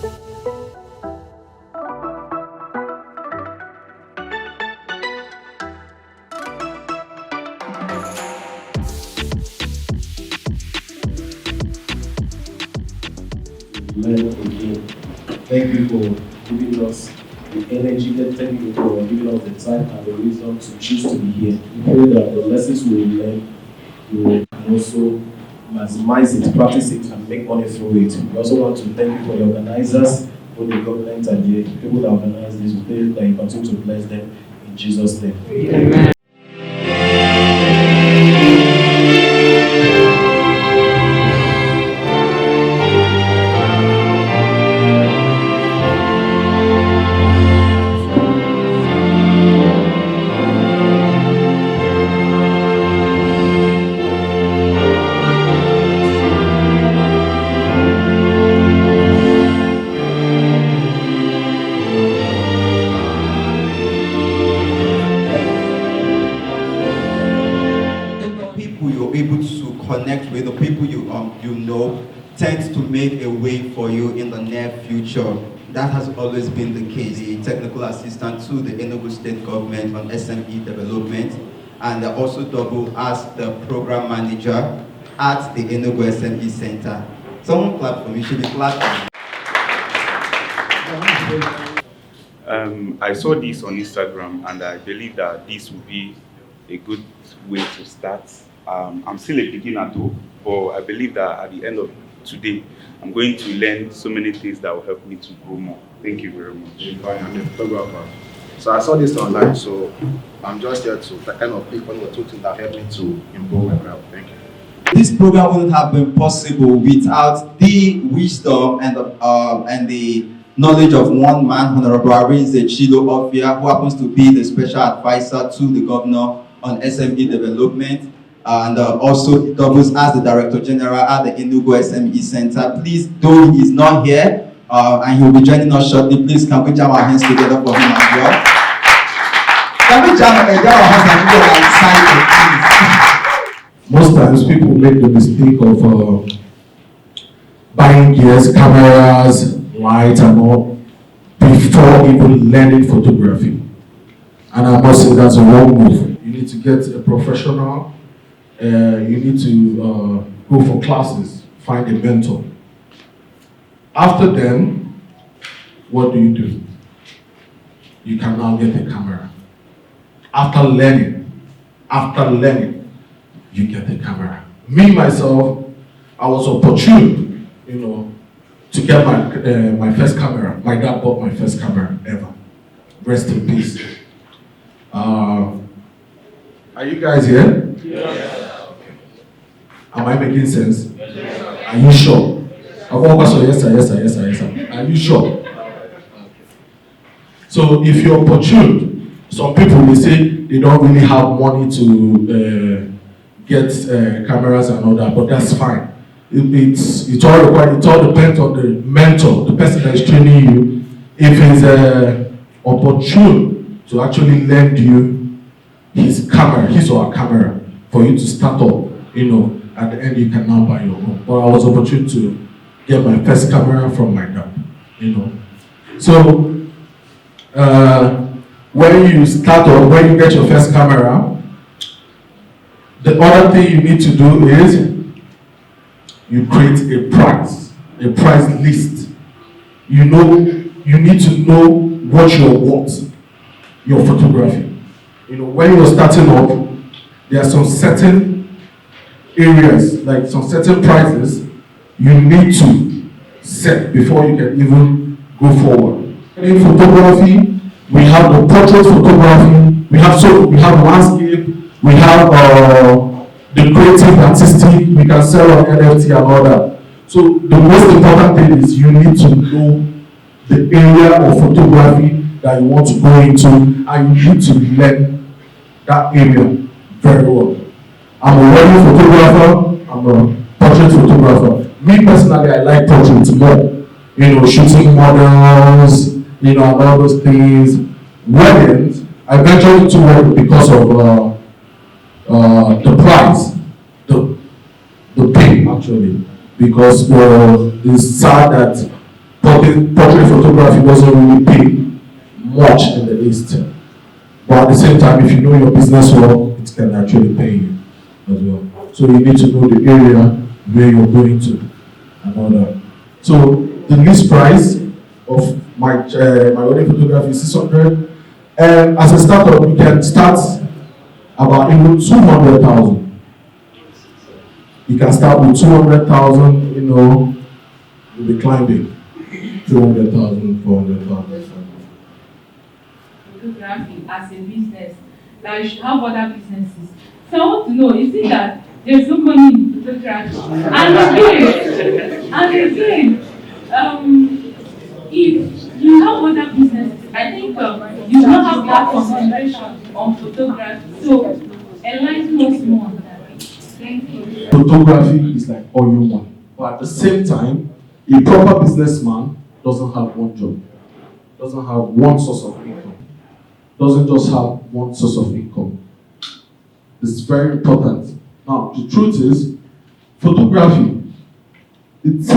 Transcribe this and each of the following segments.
Thank you for giving us the energy, thank you for giving us the time and the wisdom to choose to be here. We pray that the lessons we will learn, we will also maximize it, practice it, and make money through it. We also want to thank you for the organizers, both the government and the people that organize this. We pray that you continue to bless them in Jesus' name. Amen. Connect with the people you know tends to make a way for you in the near future. That has always been the case. The technical assistant to the Enugu State Government on SME development, and also double as the program manager at the Enugu SME Center. Someone clap for me. Should be clapping. I saw this on Instagram, and I believe that this will be a good way to start. I'm still a beginner though, but I believe that at the end of today, I'm going to learn so many things that will help me to grow more. Thank you very much. I'm a photographer. So I saw this online, so I'm just here to kind of pick one or two things that help me to improve my craft. Thank you. This program wouldn't have been possible without the wisdom and the knowledge of one man, Honorable Arinze Chilo Ofia, who happens to be the special advisor to the governor on SME development. And also doubles as the Director General at the Enugu SME Center. Please, though he is not here, and he will be joining us shortly, please can we jam our hands together for him as well? Can we jam our hands and give please? Most times people make the mistake of buying gears, cameras, lights and all before even learning photography. And I must say that's a wrong move. You need to get a professional. You need to go for classes, find a mentor. After then, what do? You can now get a camera. After learning, you get a camera. Me, myself, I was opportune, to get my first camera. My dad bought my first camera ever. Rest in peace. Are you guys here? Yeah. Am I making sense? Yes. Are you sure? Yes, sir. Are you sure? So if you're opportune, some people will say they don't really have money to get cameras and all that, but that's fine. It all required. It all depends on the mentor, the person that is training you. If he's opportune to actually lend you his or her camera for you to start up, at the end you can now buy your own. But I was opportune to get my first camera from my dad, So when you start or when you get your first camera, the other thing you need to do is you create a price list. You need to know what you want, your photography. When you're starting up, there are some certain areas, like some certain prices you need to set before you can even go forward. In photography, we have the portrait photography, we have landscape, we have the creative artistic, we can sell on NFT and all that. So the most important thing is you need to know the area of photography that you want to go into, and you need to learn that area very well. I'm a wedding photographer, I'm a portrait photographer. Me personally, I like portraits more. Shooting models, and all those things. Weddings, I ventured into wedding because of the price, the pay actually. Because it's sad that portrait photography doesn't really pay much in the East. But at the same time, if you know your business well, it can actually pay you as well. So you need to know the area where you're going to and all that. So the list price of my wedding photography is 600. And as a startup, you can start about even 200,000. You can start with 200,000, you'll be climbing 200,000, 400,000. Photography as a business, that you should have other businesses. So I want to know, is it that there's no money in photography? And again, if you have other businesses, I think you don't have that concentration on photography. So enlighten us more on that. Thank you. Photography is like all you want. But at the same time, a proper businessman doesn't have one job, doesn't have one source of income, doesn't just have one source of income. It's very important. Now, the truth is, photography, there's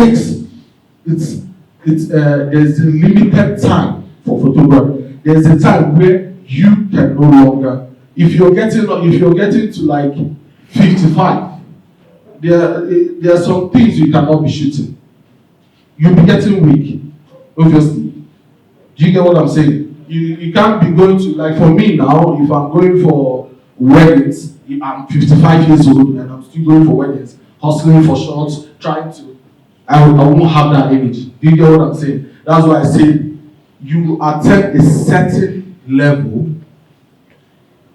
a limited time for photography. There's a time where you can no longer, if you're getting to like 55, there are some things you cannot be shooting. You'll be getting weak, obviously. Do you get what I'm saying? You can't be going to, like for me now, if I'm going for weddings, I'm 55 years old and I'm still going for weddings, hustling for shots, I won't have that energy. Do you get what I'm saying? That's why I say you attain a certain level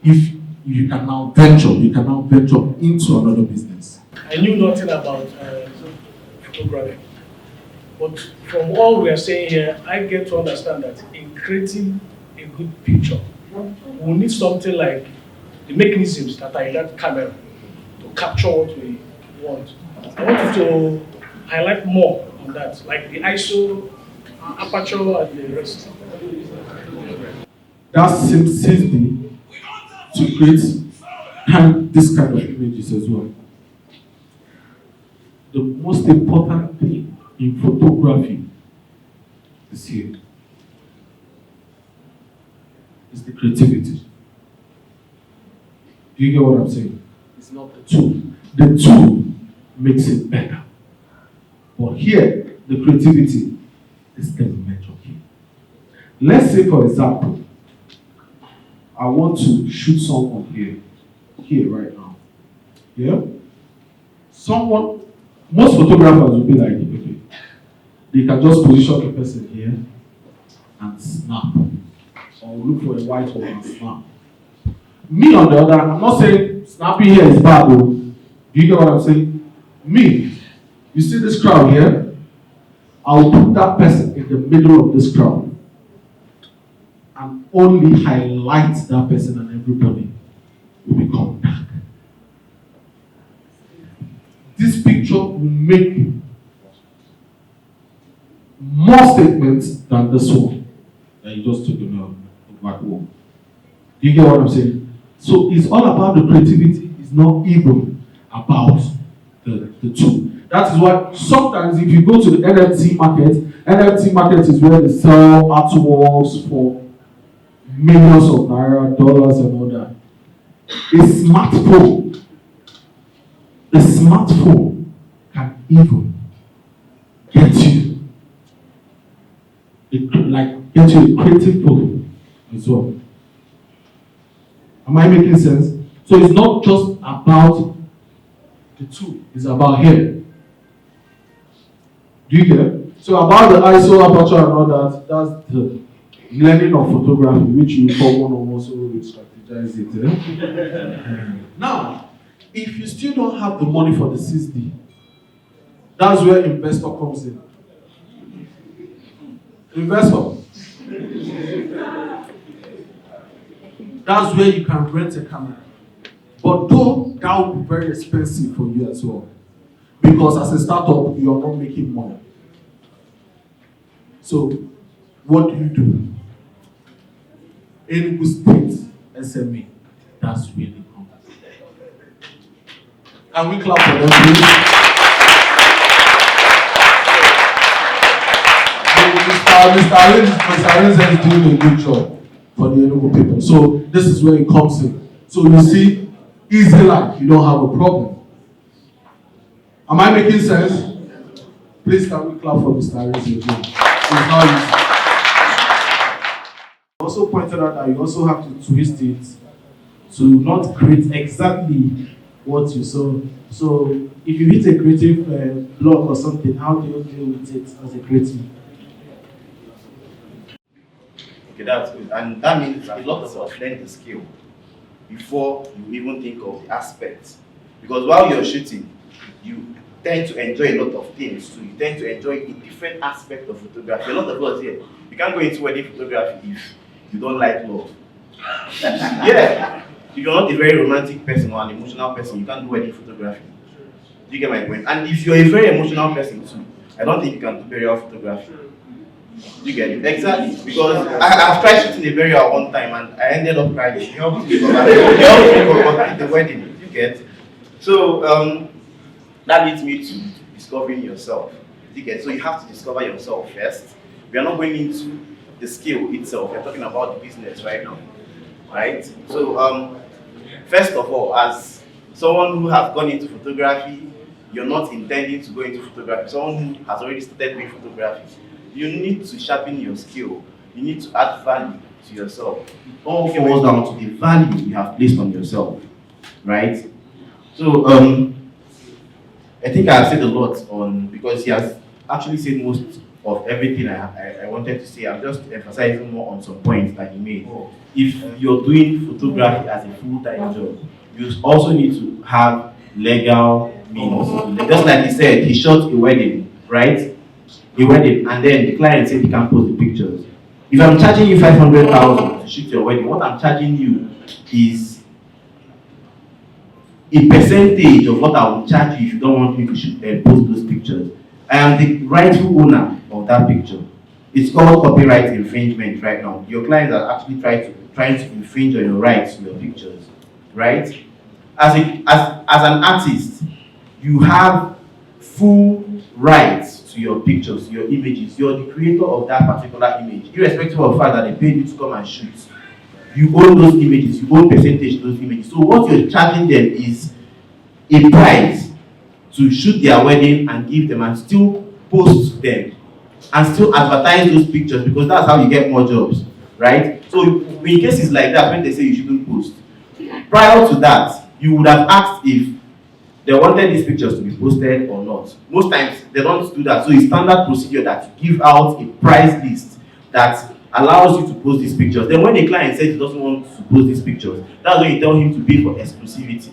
if you can now venture into another business. I knew nothing about photography. But from all we are saying here, I get to understand that in creating a good picture, we need something like the mechanisms that are in that camera to capture what we want. I want you to highlight more on that, like the ISO, aperture, and the rest. That seems me to create this kind of images as well. The most important thing in photography is here. It's the creativity. Do you get what I'm saying? It's not the tool. The tool makes it better. But here, the creativity is the major key. Let's say, for example, I want to shoot someone here right now. Yeah? Most photographers will be like, okay, they can just position the person here and snap. Or look for a white hole and snap. Me, on the other hand, I'm not saying snapping here is bad though. Do you get what I'm saying? Me, you see this crowd here? I'll put that person in the middle of this crowd and only highlight that person, and everybody will become dark. This picture will make more statements than this one that you just took in the back wall. Do you get what I'm saying? So it's all about the creativity. It's not even about the tool. That is why sometimes if you go to the NFT market is where they sell artworks for millions of naira, dollars, and all that. A smartphone can even get you a creative photo as well. Am I making sense? So it's not just about the tool, it's about here. Do you get it? So about the ISO, aperture, and all that, that's the learning of photography, which you for one or more so will strategize it. Now, if you still don't have the money for the 6D, that's where investor comes in. Investor. That's where you can rent a camera. But though that will be very expensive for you as well. Because as a startup, you are not making money. So, what do? Enugu State SME. That's really cool. Can we clap for them, please? Mr. Arinze is doing a good job for the Enugu people. So this is where it comes in. So you see, easy like you don't have a problem. Am I making sense? Please can we clap for Mr. Arinze again? It's not easy. Also pointed out that you also have to twist it to not create exactly what you saw. So if you hit a creative block or something, how do you deal with it as a creative? Okay, that's good. And that means a lot of us learn the skill before you even think of the aspects. Because while you're shooting, you tend to enjoy a lot of things too. You tend to enjoy a different aspect of photography. A lot of us here, you can't go into wedding photography if you don't like love. Yeah. If you're not a very romantic person or an emotional person, you can't do wedding photography. Do you get my point? And if you're a very emotional person too, I don't think you can do burial photography. You get it? Exactly. Because I've tried shooting a burial one time and I ended up crying. It helped me complete the wedding. You get? So that leads me to discovering yourself. You get? So you have to discover yourself first. We are not going into the skill itself. We're talking about the business right now. Right? So first of all, as someone who has gone into photography, you're not intending to go into photography. Someone who has already started doing photography, you need to sharpen your skill. You need to add value to yourself. It all falls down to the value you have placed on yourself, right? So I think I have said a lot on, because he has actually said most of everything I wanted to say. I'm just emphasizing more on some points that he made. If you're doing photography as a full-time job, you also need to have legal means. Just like he said, he shot a wedding, right? A wedding, and then the client said he can't post the pictures. If I'm charging you 500,000 to shoot your wedding, what I'm charging you is a percentage of what I will charge you if you don't want me to shoot and post those pictures. I am the rightful owner of that picture. It's called copyright infringement right now. Your clients are actually trying to infringe on your rights to your pictures, right? As an artist, you have full rights to your pictures, your images. You're the creator of that particular image, irrespective of the fact that they paid you to come and shoot. You own those images, you own percentage to those images. So what you're charging them is a price to shoot their wedding and give them and still post them and still advertise those pictures, because that's how you get more jobs, right? So in cases like that, when they say you shouldn't post, prior to that, you would have asked if they wanted these pictures to be posted or not. Most times they don't do that. So it's standard procedure that you give out a price list that allows you to post these pictures. Then when the client says he doesn't want to post these pictures, that's when you tell him to pay for exclusivity.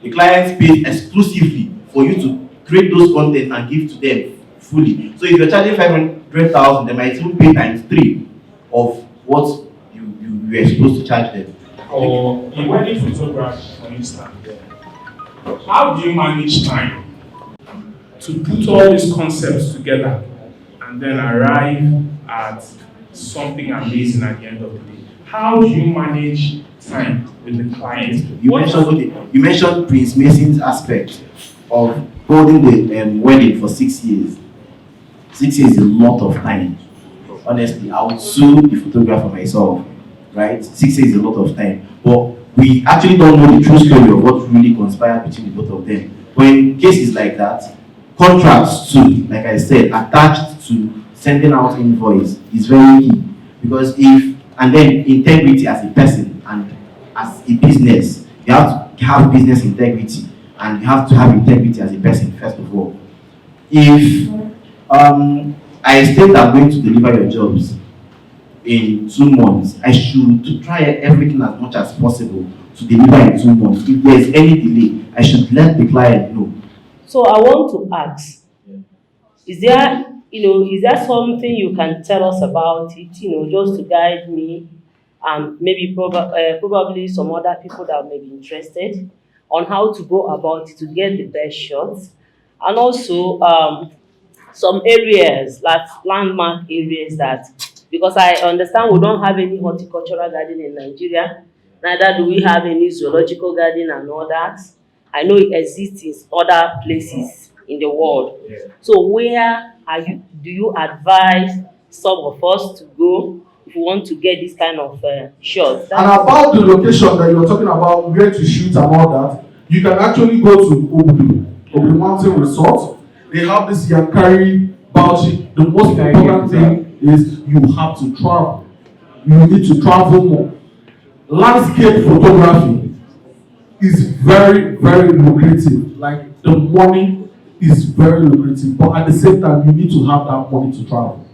The client pays exclusively for you to create those content and give to them fully. So if you're charging 500,000, they might even pay times 3 of what you were supposed to charge them. Or in wedding photography, for instance, how do you manage time to put all these concepts together and then arrive at something amazing at the end of the day? How do you manage time with the client? You mentioned Prince Mason's aspect of holding the wedding for 6 years. 6 years is a lot of time. Honestly, I would sue the photographer myself, right? 6 years is a lot of time. But we actually don't know the true story of what really conspired between the both of them. But in cases like that, contracts too, like I said, attached to sending out invoice is very key. Because and then integrity as a person and as a business, you have to have business integrity and you have to have integrity as a person, first of all. If I state I'm going to deliver your jobs in 2 months, I should try everything as much as possible to deliver in 2 months. If there's any delay, I should let the client know. So I want to ask, is there something you can tell us about it, just to guide me and maybe probably some other people that may be interested on how to go about it to get the best shots, and also some areas, like landmark areas that, because I understand we don't have any horticultural garden in Nigeria, neither do we have any zoological garden and all that. I know it exists in other places in the world. So where do you advise some of us to go if we want to get this kind of shots? And about the location that you're talking about, where to shoot and all that, you can actually go to Oakland Mountain Resort. They have this Yankari Bauchi. The most important thing is you have to travel. You need to travel more. Landscape photography is very, very lucrative. Like, the money is very lucrative, but at the same time, you need to have that money to travel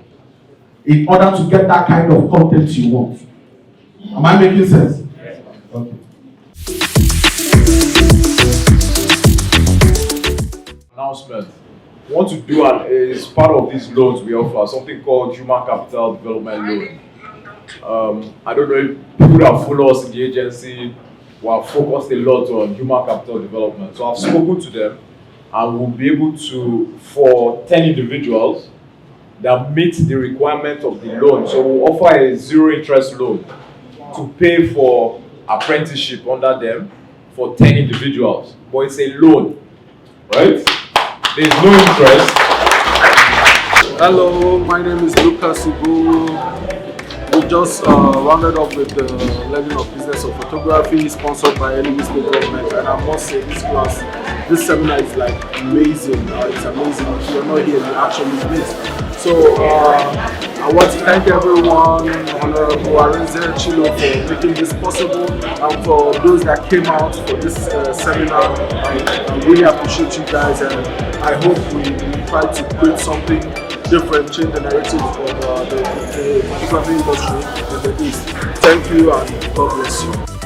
in order to get that kind of content you want. Am I making sense? Yes. Okay. Announcement. We want to do is part of these loans we offer something called Human Capital Development Loan. I don't know if people that follow us in the agency will focused a lot on human capital development. So I've spoken to them and we'll be able to, for 10 individuals that meet the requirement of the loan. So we'll offer a zero interest loan to pay for apprenticeship under them for 10 individuals. But it's a loan, right? There's no interest. Hello, my name is Lucas Ubu. We just rounded up with the learning of business of photography sponsored by Enugu State Government, and I must say this seminar is like amazing. It's amazing. If you're not here, you actually missed. So I want to thank everyone, Honorable Arinze Chilo, for making this possible, and for those that came out for this seminar. I really appreciate you guys, and I hope we try to create something different, change the narrative of the photography industry in the East. Thank you, and God bless you.